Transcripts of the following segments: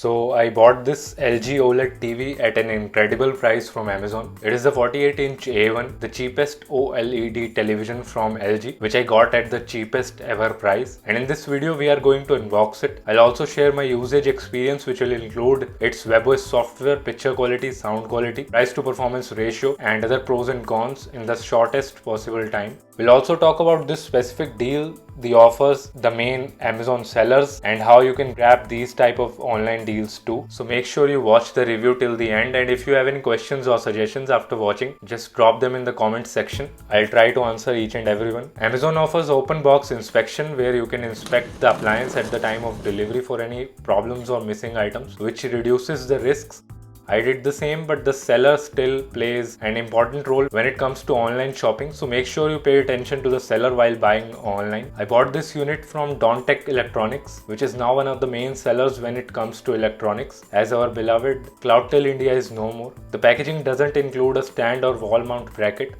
So I bought this LG OLED TV at an incredible price from Amazon. It is the 48-inch A1, the cheapest OLED television from LG, which I got at the cheapest ever price. And in this video we are going to unbox it. I'll also share my usage experience, which will include its WebOS software, picture quality, sound quality, price to performance ratio, and other pros and cons in the shortest possible time. We'll also talk about this specific deal, the offers, the main Amazon sellers, and how you can grab these type of online deals too. So make sure you watch the review till the end, and if you have any questions or suggestions after watching, just drop them in the comments section. I'll try to answer each and every one. Amazon offers open box inspection, where you can inspect the appliance at the time of delivery for any problems or missing items, which reduces the risks. I did the same, but the seller still plays an important role when it comes to online shopping, so make sure you pay attention to the seller while buying online. I bought this unit from Tech Electronics, which is now one of the main sellers when it comes to electronics, as our beloved Cloudtel India is no more. The packaging doesn't include a stand or wall mount bracket.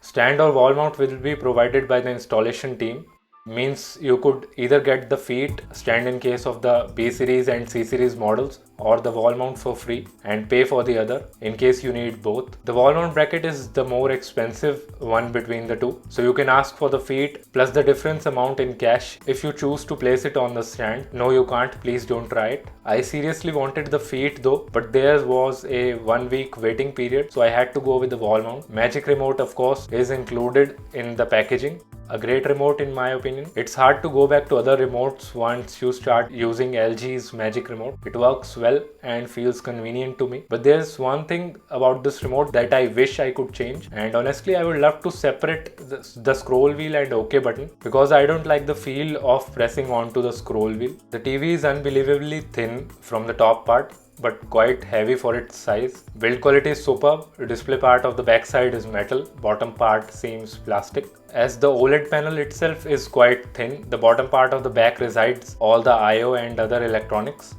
Stand or wall mount will be provided by the installation team. Means you could either get the feet stand in case of the B series and C series models, or the wall mount for free and pay for the other in case you need both. The wall mount bracket is the more expensive one between the two, so you can ask for the feet plus the difference amount in cash if you choose to place it on the stand. No, you can't, please don't try it. I seriously wanted the feet though, but there was a 1 week waiting period, so I had to go with the wall mount. Magic remote of course is included in the packaging. A great remote in my opinion. It's hard to go back to other remotes once you start using LG's Magic remote. It works well and feels convenient to me. But there's one thing about this remote that I wish I could change, and honestly I would love to separate the scroll wheel and OK button, because I don't like the feel of pressing onto the scroll wheel. The TV is unbelievably thin from the top part, but quite heavy for its size. Build quality is superb. Display part of the back side is metal, bottom part seems plastic. As the OLED panel itself is quite thin, the bottom part of the back resides all the I/O and other electronics.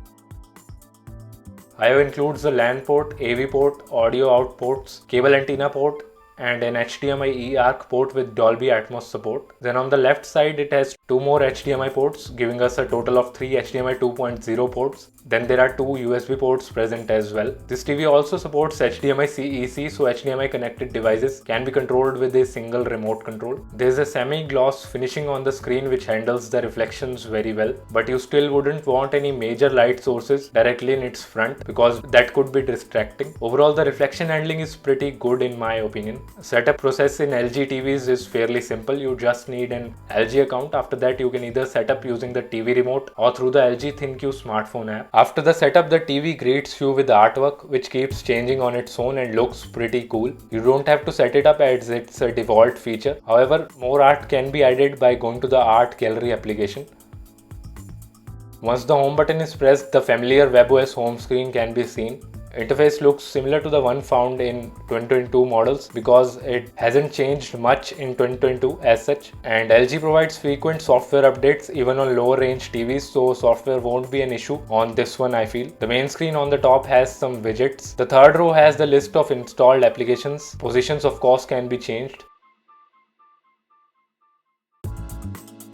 I/O includes the LAN port, AV port, audio out ports, cable antenna port, and an HDMI eARC port with Dolby Atmos support. Then on the left side it has two more HDMI ports, giving us a total of 3 HDMI 2.0 ports. Then there are 2 USB ports present as well. This TV also supports HDMI CEC, so HDMI connected devices can be controlled with a single remote control. There is a semi-gloss finishing on the screen which handles the reflections very well, but you still wouldn't want any major light sources directly in its front, because that could be distracting. Overall, the reflection handling is pretty good in my opinion. Setup process in LG TVs is fairly simple. You just need an LG account. After that you can either set up using the TV remote or through the LG ThinQ smartphone app. After the setup, the TV greets you with artwork which keeps changing on its own and looks pretty cool. You don't have to set it up as it's a default feature. However, more art can be added by going to the art gallery application. Once the home button is pressed, the familiar WebOS home screen can be seen. Interface looks similar to the one found in 2022 models, because it hasn't changed much in 2022 as such, and LG provides frequent software updates even on lower range TVs, so software won't be an issue on this one I feel. The main screen on the top has some widgets. The third row has the list of installed applications. Positions of course can be changed.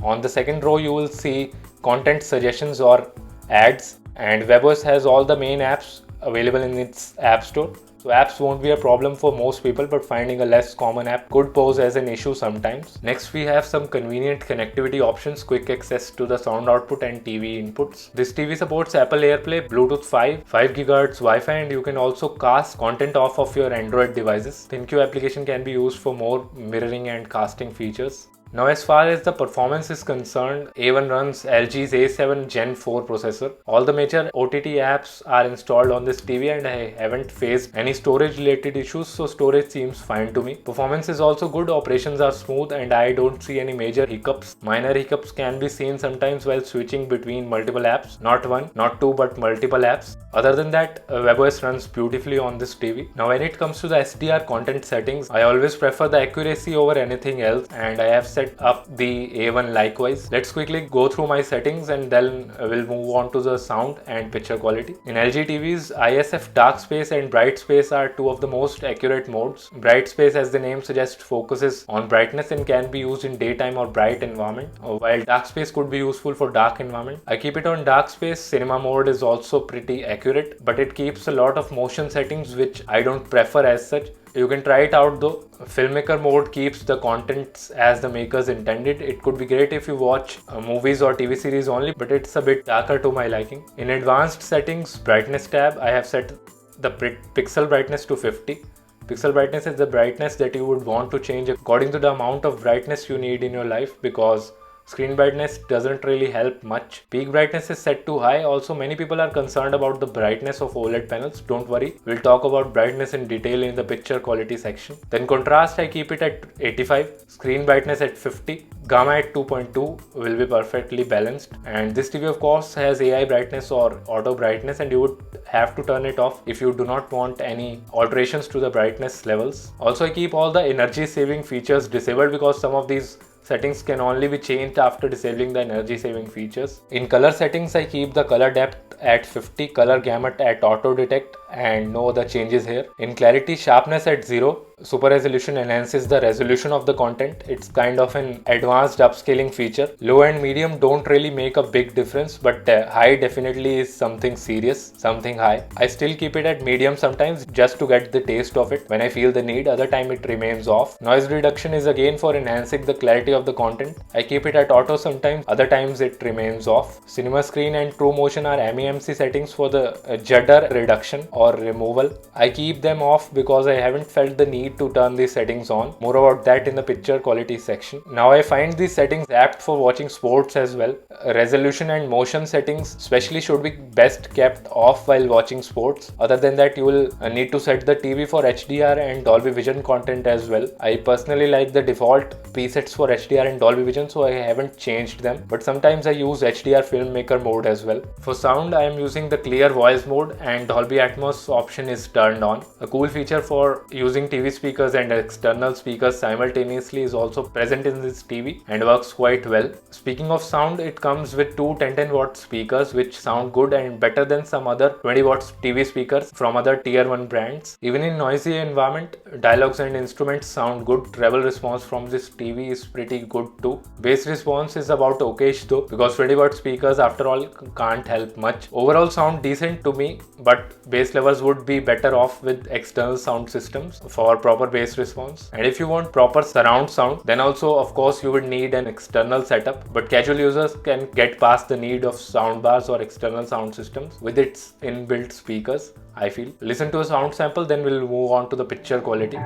On the second row you will see content suggestions or ads, and WebOS has all the main apps available in its app store, so apps won't be a problem for most people, but finding a less common app could pose as an issue sometimes. Next we have some convenient connectivity options, quick access to the sound output and TV inputs. This TV supports Apple AirPlay, Bluetooth 5, 5 GHz Wi-Fi, and you can also cast content off of your Android devices. ThinQ application can be used for more mirroring and casting features. Now as far as the performance is concerned, A1 runs LG's A7 Gen 4 processor. All the major OTT apps are installed on this TV, and I haven't faced any storage related issues, so storage seems fine to me. Performance is also good, operations are smooth, and I don't see any major hiccups. Minor hiccups can be seen sometimes while switching between multiple apps, not one, not two, but multiple apps. Other than that, WebOS runs beautifully on this TV. Now when it comes to the SDR content settings, I always prefer the accuracy over anything else, and I have set set up the A1 likewise. Let's quickly go through my settings and then we'll move on to the sound and picture quality. In LG TVs, ISF dark space and bright space are two of the most accurate modes. Bright space, as the name suggests, focuses on brightness and can be used in daytime or bright environment, while dark space could be useful for dark environment. I keep it on dark space. Cinema mode is also pretty accurate, but it keeps a lot of motion settings which I don't prefer as such. You can try it out though. Filmmaker mode keeps the contents as the makers intended. It could be great if you watch movies or TV series only, but it's a bit darker to my liking. In advanced settings, brightness tab, I have set the pixel brightness to 50. Pixel brightness is the brightness that you would want to change according to the amount of brightness you need in your life, because screen brightness doesn't really help much. Peak brightness is set to high. Also, many people are concerned about the brightness of OLED panels. Don't worry, we'll talk about brightness in detail in the picture quality section. Then contrast, I keep it at 85, screen brightness at 50, gamma at 2.2 will be perfectly balanced. And this TV of course has AI brightness or auto brightness, and you would have to turn it off if you do not want any alterations to the brightness levels. Also, I keep all the energy saving features disabled because some of these settings can only be changed after disabling the energy saving features. In color settings, I keep the color depth at 50, color gamut at auto detect, and no other changes here. In clarity, sharpness at 0. Super resolution enhances the resolution of the content. It's kind of an advanced upscaling feature. Low and medium don't really make a big difference, but high definitely is something serious, something high. I still keep it at medium sometimes just to get the taste of it when I feel the need. Other time it remains off. Noise reduction is again for enhancing the clarity of the content. I keep it at auto sometimes, other times it remains off. Cinema screen and true motion are MEMC settings for the judder reduction or removal. I keep them off because I haven't felt the need to turn these settings on. More about that in the picture quality section. Now I find these settings apt for watching sports as well. Resolution and motion settings especially should be best kept off while watching sports. Other than that, you will need to set the TV for HDR and Dolby Vision content as well. I personally like the default presets for HDR and Dolby Vision, so I haven't changed them, but sometimes I use HDR filmmaker mode as well. For sound, I am using the clear voice mode and Dolby Atmos option is turned on. A cool feature for using TV speakers and external speakers simultaneously is also present in this TV and works quite well. Speaking of sound, it comes with two 1010 watt speakers which sound good and better than some other 20 watts TV speakers from other tier 1 brands. Even in noisy environment, dialogues and instruments sound good. Treble response from this TV is pretty good too. Bass response is about okayish though, because 20 watt speakers after all can't help much. Overall sound decent to me, but bass levels would be better off with external sound systems for proper bass response. And if you want proper surround sound, then also of course you would need an external setup, but casual users can get past the need of soundbars or external sound systems with its inbuilt speakers, I feel. Listen to a sound sample, then we'll move on to the picture quality.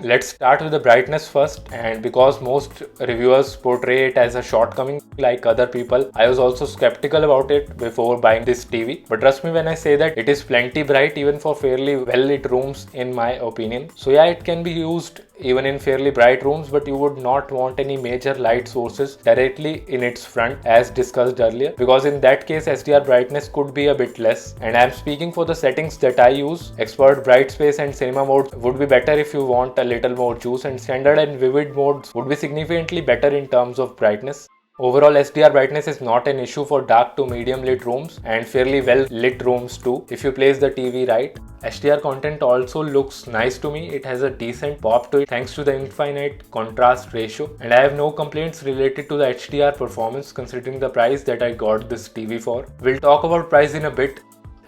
Let's start with the brightness first, and because most reviewers portray it as a shortcoming like other people, I was also skeptical about it before buying this TV. But trust me when I say that it is plenty bright even for fairly well lit rooms in my opinion. So yeah, it can be used even in fairly bright rooms, but you would not want any major light sources directly in its front as discussed earlier, because in that case SDR brightness could be a bit less. And I am speaking for the settings that I use. Expert bright space and cinema mode would be better if you want a little more juice, and standard and vivid modes would be significantly better in terms of brightness. Overall, SDR brightness is not an issue for dark to medium lit rooms and fairly well lit rooms too if you place the TV right. HDR content also looks nice to me. It has a decent pop to it thanks to the infinite contrast ratio, and I have no complaints related to the HDR performance considering the price that I got this TV for. We'll talk about price in a bit.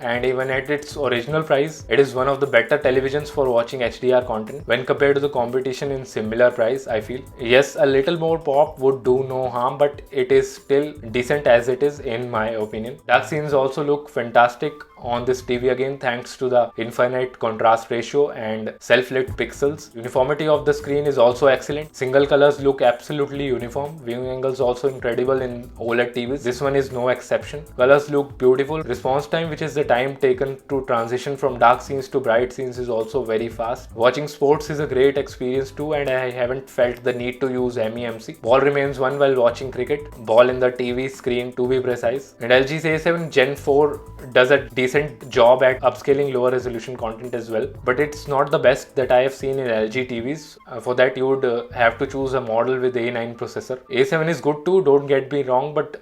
and even at its original price, it is one of the better televisions for watching HDR content when compared to the competition in similar price, I feel. Yes, a little more pop would do no harm, but it is still decent as it is in my opinion. Dark scenes also look fantastic on this TV again, thanks to the infinite contrast ratio and self-lit pixels. Uniformity of the screen is also excellent. Single colors look absolutely uniform. Viewing angles also incredible in OLED TVs. This one is no exception. Colors look beautiful. Response time, which is the time taken to transition from dark scenes to bright scenes, is also very fast. Watching sports is a great experience too, and I haven't felt the need to use MEMC. Ball remains one while watching cricket. Ball in the TV screen, to be precise. And LG's A7 Gen 4 does a decent job at upscaling lower resolution content as well, but it's not the best that I have seen in LG TVs. For that you would have to choose a model with A9 processor. A7 is good too, don't get me wrong, but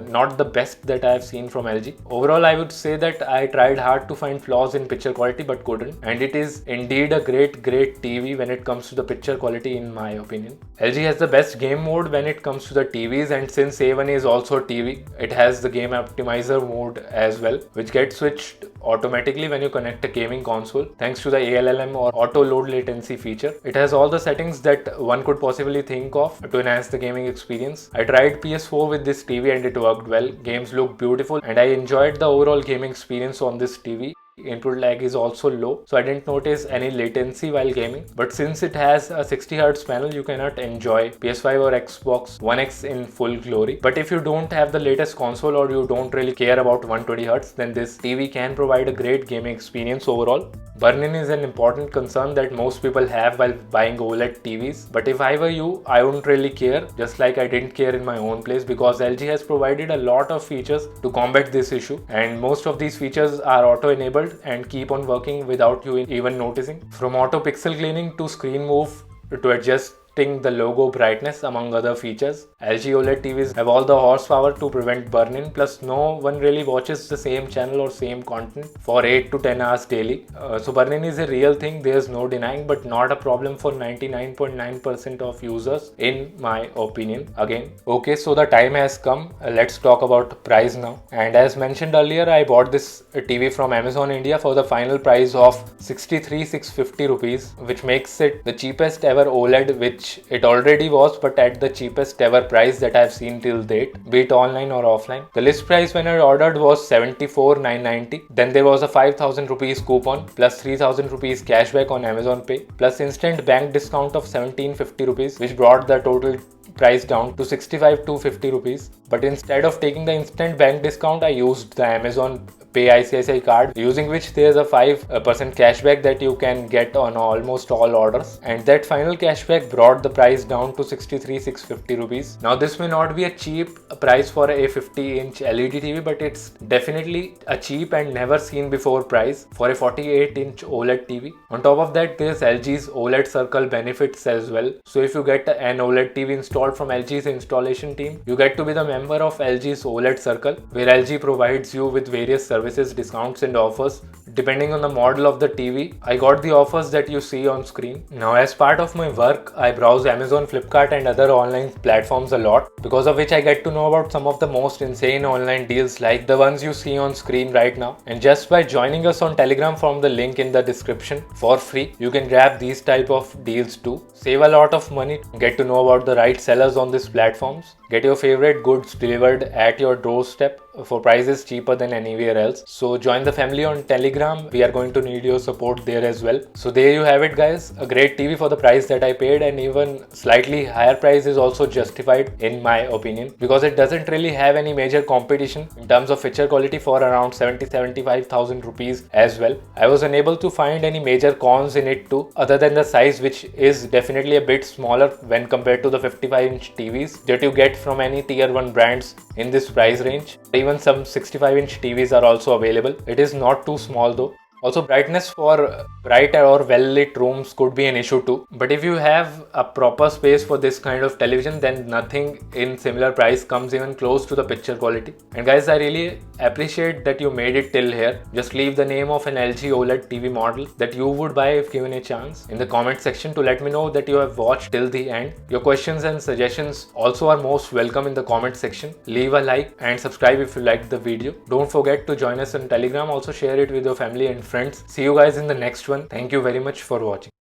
not the best that I have seen from LG. Overall, I would say that I tried hard to find flaws in picture quality but couldn't, and it is indeed a great TV when it comes to the picture quality in my opinion. LG has the best game mode when it comes to the TVs, and since A1 is also TV, it has the game optimizer mode as well, which gets switched automatically when you connect a gaming console thanks to the ALLM or auto load latency feature. It has all the settings that one could possibly think of to enhance the gaming experience. I tried PS4 with this TV and it worked well. Games look beautiful and I enjoyed the overall gaming experience on this TV. Input lag is also low, so I didn't notice any latency while gaming. But since it has a 60Hz panel, you cannot enjoy PS5 or Xbox One X in full glory. But if you don't have the latest console or you don't really care about 120Hz, then this TV can provide a great gaming experience overall. Burn-in is an important concern that most people have while buying OLED TVs. But if I were you, I wouldn't really care, just like I didn't care in my own place, because LG has provided a lot of features to combat this issue, and most of these features are auto-enabled and keep on working without you even noticing. From auto pixel cleaning to screen move to adjusting the logo brightness, among other features. LG OLED TVs have all the horsepower to prevent burn-in, plus no one really watches the same channel or same content for 8 to 10 hours daily. So burn-in is a real thing, there's no denying, but not a problem for 99.9% of users in my opinion. Again, okay, so the time has come. Let's talk about price now. And as mentioned earlier, I bought this TV from Amazon India for the final price of 63,650 rupees, which makes it the cheapest ever OLED, which it already was, but at the cheapest ever price that I've seen till date, be it online or offline. The list price when I ordered was 74,990. Then there was a 5,000 rupees coupon plus 3,000 rupees cashback on Amazon Pay plus instant bank discount of 1,750 rupees, which brought the total price down to 65,250 rupees. But instead of taking the instant bank discount, I used the Amazon Pay ICICI card, using which there's a 5% cashback that you can get on almost all orders, and that final cashback brought the price down to 63,650 rupees. Now this may not be a cheap price for a 50-inch LED TV, but it's definitely a cheap and never seen before price for a 48-inch OLED TV. On top of that, there's LG's OLED Circle benefits as well. So if you get an OLED TV installed from LG's installation team, you get to be the member of LG's OLED Circle, where LG provides you with various services, discounts and offers depending on the model of the TV. I got the offers that you see on screen. Now as part of my work, I browse Amazon, Flipkart and other online platforms a lot, because of which I get to know about some of the most insane online deals like the ones you see on screen right now. And just by joining us on Telegram from the link in the description for free, you can grab these type of deals too. Save a lot of money, get to know about the right sellers on these platforms, get your favorite goods delivered at your doorstep for prices cheaper than anywhere else. So join the family on Telegram. We are going to need your support there as well. So there you have it guys, a great TV for the price that I paid, and even slightly higher price is also justified in my opinion, because it doesn't really have any major competition in terms of picture quality for around 70,000-75,000 rupees as well. I was unable to find any major cons in it too, other than the size, which is definitely a bit smaller when compared to the 55-inch TVs that you get from any tier 1 brands in this price range. Even some 65-inch TVs are also available. It is not too small though. Also, brightness for bright or well lit rooms could be an issue too. But if you have a proper space for this kind of television, then nothing in similar price comes even close to the picture quality. And guys, I really appreciate that you made it till here. Just leave the name of an LG OLED TV model that you would buy if given a chance in the comment section to let me know that you have watched till the end. Your questions and suggestions also are most welcome in the comment section. Leave a like and subscribe if you liked the video. Don't forget to join us on Telegram. Also share it with your family and friends. See you guys in the next one. Thank you very much for watching.